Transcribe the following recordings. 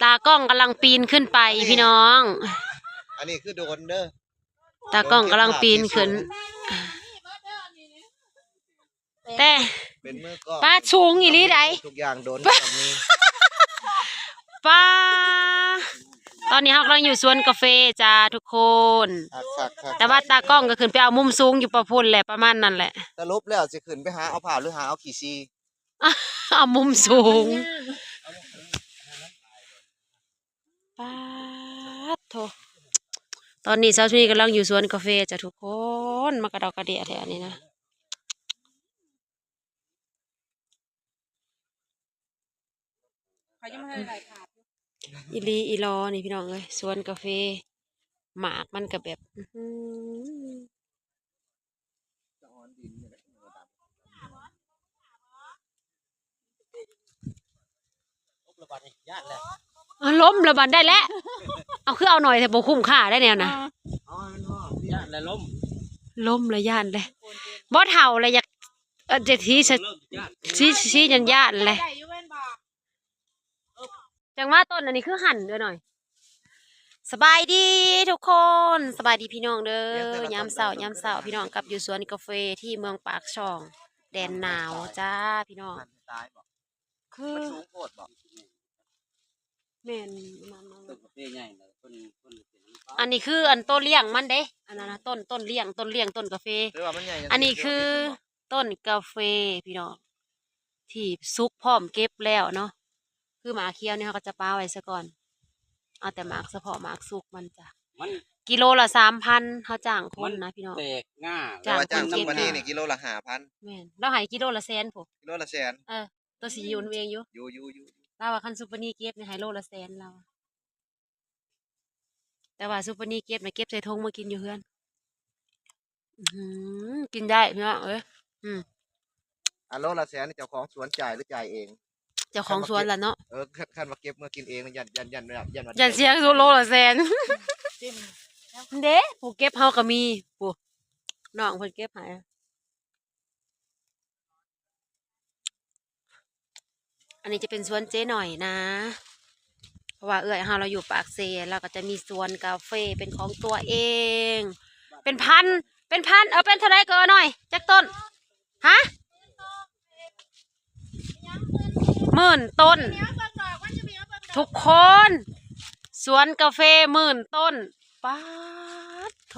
ตากล้องกำลังปีนขึ้นไปพี่น้องอันนี้คือโดนเด้อตากล้องกำลังปีนขึ้นแต่เป็นมือก็ป้าสูงอีหลีใดทุกอย่างโดนมีป้าตอนนี้เรากำลังอยู่สวนกาแฟจ้าทุกคนแต่ว่าตากล้องก็ขึ้นไปเอามุมสูงอยู่ประพุ่นแหละประมาณนั้นแหละสรุปแล้วสิขึ้นไปหาเอาผ่าหรือหาเอาขี่ซีเอามุมสูงป้าโถตอนนี้สาวชุนีกำลังอยู่สวนกาแฟจ้ะทุกคนมากระดอกกระเดียแถวนี้นะอีลีอีลอนี่พี่น้องเลยสวนกาแฟหมากมันก็แบบล้มระบาดได้แล้วเอาคือเอาหน่อยแต่บ่คุ้มค่าได้แนวนะย่านและล้มเลยย่านเลยบ่เท่าเลยอยากจะชี้ย่านเลยจังว่าต้นอันนี้คือหั่นด้วยหน่อยสบายดีทุกคนสบายดีพี่น้องเด้อยามเช้าพี่น้องกับอยู่สวนกาแฟที่เมืองปากช่องแดนหนาวจ้าพี่น้องคือแม่นอันนี้คืออันต้นเลี้ยงมันเด้อันนั้นนะต้นเลี้ยงต้นกาแฟอันนี้คือต้นกาแฟพี่น้องที่ซุกพร้อมเก็บแล้วเนาะคือหมากเคี้ยวเนี่ยเขาก็จะป้าไว้ซะก่อนเอาแต่หมากเฉพาะหมากซุกมันจ้ะกิโลละ3,000เขาจ้างคนนะพี่น้องจ้างคนเก็บนี่กิโลละ5,000แม่นเราให้กิโลละ100,000ผมกิโลละ100,000ตัวสีอยู่เองอยู่เราว่าคันซูเปอร์นี่เก็บในไฮโลละ100,000เราแต่ว่าซูเปอร์นี่เก็บใส่ทงมากินอยู่เพื่อนกินได้พี่น้องโลละ100,000นี่เจ้าของสวนจ่ายหรือจ่ายเองเจ้าของสวนละเนาะขั้นมาเก็บเมื่อกินเองยันเสียงโลละ100,000เด้ผู้เก็บเฮาก็มีผู้น้องเพิ่นเก็บให้อันนี้จะเป็นสวนเจ๊หน่อยนะเพราะว่าเเราอยู่ปากเซเราก็จะมีสวนกาแฟเป็นของตัวเองเป็นพันเป็นเท่าไรเกินหน่อยจักต้นฮะ10,000 ต้นทุกคนสวนกาแฟ10,000 ต้นป๊าดโถ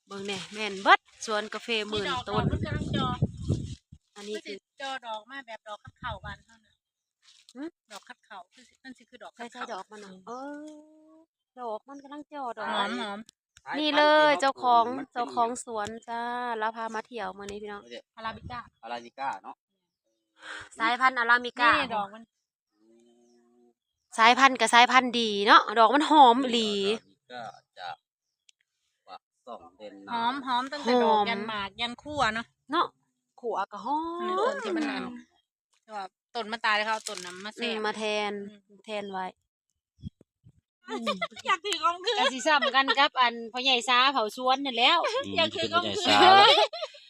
เบิ่งเนี่ยแม่นเบิดสวนกาแฟ10,000 ต้นอันนี้คือจอดอกมาแบบดอกคัดเข่าบานเท่านั้นดอกคัดเข่าคือนั่นคือดอกคัดเข่าดอกมันดอกมันกำลังจอดอกหอมนี่เลยเจ้าของสวนจ้าเราพามาเที่ยวมื้อนี้พี่น้องอาราบิก้าเนาะสายพันธุ์อาราบิก้าดอกมันสายพันธุ์กับสายพันธุ์ดีเนาะดอกมันหอมหลีก็จะ2 เดือนหอมตั้งแต่ดอกยันหมากยันคั่วเนาะขัวก็หอมต้นที่มันนั่นว่าต้นมาตายเลยเขาต้นน้ำมาแทนไว้อยากถือของคืนกันสิซ้ำกันกับอันพ่อใหญ่ซาเผาสวนนั่นแล้วอยากถือของคืน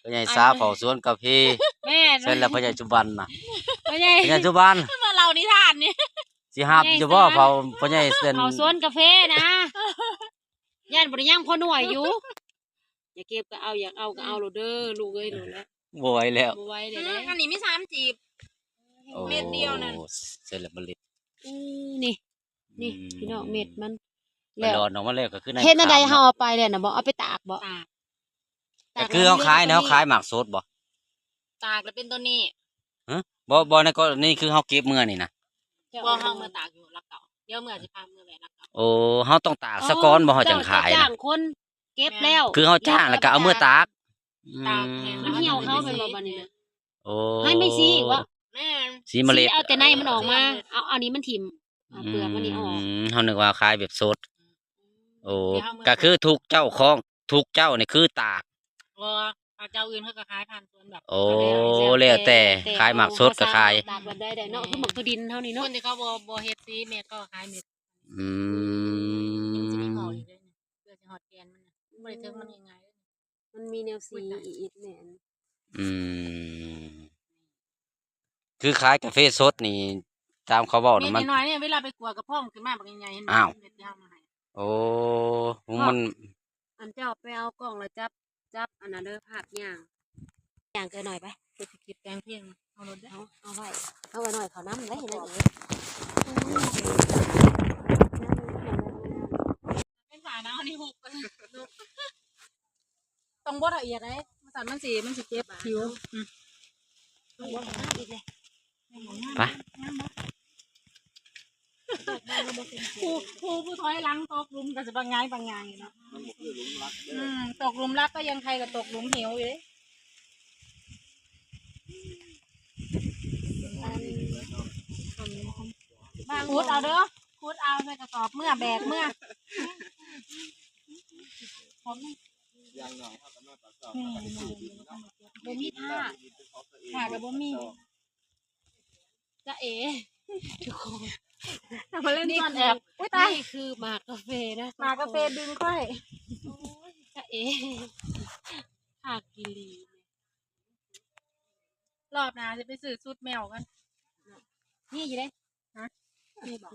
พ่อใหญ่ซาเผาสวนกาแฟแม่เสร็จแล้วพ่อใหญ่จุบันน่ะพ่อใหญ่จุบันมาเล่านิทานนี่สิฮับจะบ่เผาพ่อใหญ่เส้นเผาสวนกาแฟนะย่านบ่ได้ย่างพ่อหน่วยอยู่อยากเก็บก็เอาอยากเอาก็เอาโลดเด้อลูกเอ้ยโลดแล้วบ่ไหวแล้วบ่ไหวเด้ออันนี้มี3 จีบเม็ดเดียวนั่นเสร็จแล้วมันเล็ดนี่พี่น้องเม็ดมันแล้วออกมาแล้วก็คือเฮ็ดอันใดเฮาเอาไปแล้วน่ะบ่เอาไปตากบ่ก็คือเฮาขายนะเฮาขายหมากสดบ่ตากแล้วเป็นตัวนี้บ่ในก็นี่คือเฮาเก็บมื้อนี่นะบ่เฮามาตากอยู่รักเก่าเดี๋ยวมื้อสิพามื้อแหวนรักเก่าโอ้เฮาต้องตากซะก่อนบ่เฮาจังขายจ้างคนเก็บแล้วคือเฮาจ้างแล้วก็เอามื้อตากมันเหี่ยวเขาเป็นบ่บัดนี้นะโอ้ให้ไม่ซีอีกวะแม่สีเมล็ดเอาแต่ในมันออกมาเอาอันนี้มันถิ่มเปลือกมันนี่ออกเฮานึกว่าขายแบบสดโอ้ก็คือทุกเจ้าของทุกเจ้านี่คือตากเจ้าอื่นเขาก็ขายผ่านสวนแบบโอ้แล้วแต่ขายหมากสดก็ขายตากแบบได้เนาะคือหมักดินเท่านี้เนาะคนที่เขาบ่เฮ็ดซีเม็ดก็ขายเม็ดจะมีห่ออยู่ด้วยเนี่ยเพื่อจะห่อแกนมันบ่ได้ถึงมันยังไงมันมีแนวสีอีกแม่นคือขายกาแฟสดนี่ ตามเขาบอก เม็ นะ ด มัน น้อยๆเนี่ยเวลาไปกลัวกับพ่อมนขึ้นมาบักใหญ่ๆเห็นไหม อ้าว เม็ดยาวมาให้ โอ้มัน อันเจ้าไปเอากล่องแล้วจับอันนั้นเด้อภาพย่างเกินหน่อยไป คือสิคิดแต่งเพลงเอารถได้อ เอาไว้หน่อยเขาน้ำได้เห็นไหม เป็นฝานะอันนี้หุบตรงบดละเอียดเลยมันสิเจ็บผิว อีกเลย ไป ผู้ถอยหลังตกหลุมก็จะบางไงเนาะตกหลุมรักก็ยังใครก็ตกหลุมเหวอยู่เลยคูดเอาเด้อคูดเอาใส่กระสอบเมื่อแบกเมื่อบ่มีท่ากับบ่มีจะเอ๋มาเล่นซ่อนแอบอุ้ยตาย นี่คือหมากกาแฟนะ มากาแฟดึงค่อย จะเอ๋หากกิลี รอบหน้าจะไปซื้อชุดแมวกัน นี่อยู่เลย นี่บอก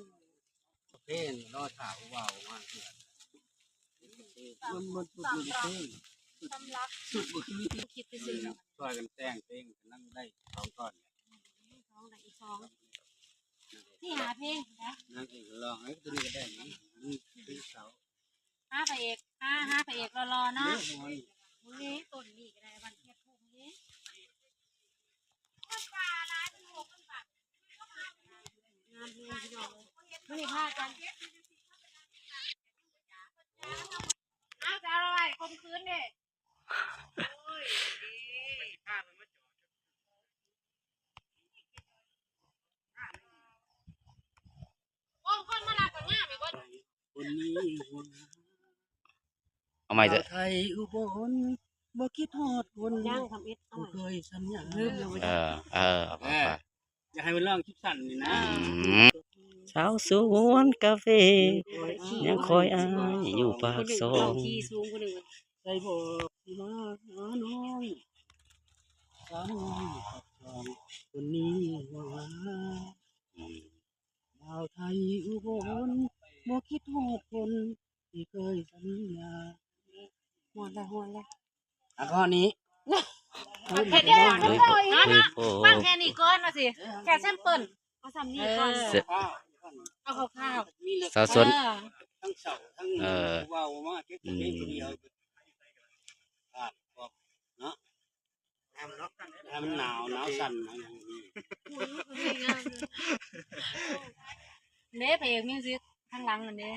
เพลงรอถาวว่าวมากเลยมันสุดอยู่เพลง สำลัก สุดบ่คือ คิดไปซื้อ ช่วยกันแต่งเพลงนั่งได้สองก่อน สองอีกสองที่หาเพลงนะ นั่งเองลองให้ตัวนี้ก็ได้นี่คือเสา ห้าพระเอกห้าพระเอกรอๆเนาะ มึงนี้ต้นนี่ก็ได้วันเทียบทุ่งนี้งานเพลงพี่น้องไม่ได้พลาดกัน อ้าวจะเอาอะไรคมคืนเนี่ยโอ้คนมาลักกันง่ายไหมวะ คนนี้คน เอาใหม่เถอะ ไทยอุบลบ่คิดทอดคน ย่างทำเอ็ดเอา ผู้ ใหม่ เคยสัญญา เอาไป อยากให้มันร้องคลิปสั้นนี่นะ สาวสวนกาแฟยังคอยอายอยู่ปากซอ คนหนึ่ง ง ขี่สูงคนหนึ่ง ใส่บอกที่มาหาน้องสาวน้อยขับจองคนนี้ว่าดาวไทยอุบลบ่คิดทอดคนที่เคยสัญญา หัวแล้ว ข้อนี้ เผ็ดได้หรอน้องอย คือโอ้ ฟังแค่นี้ก่อนนะสิแค่แซมเปิล เอาซ้ำนี่ก่อน เอาข้าว สาวสวน ทั้งเสาทั้งว่าวมาเก็บตัวเองคนเดียวบอกเนาะให้มันหนาวสั่นนะอย่างนี้ เด้พระเอกมิวสิกข้างหลังนั่นเด้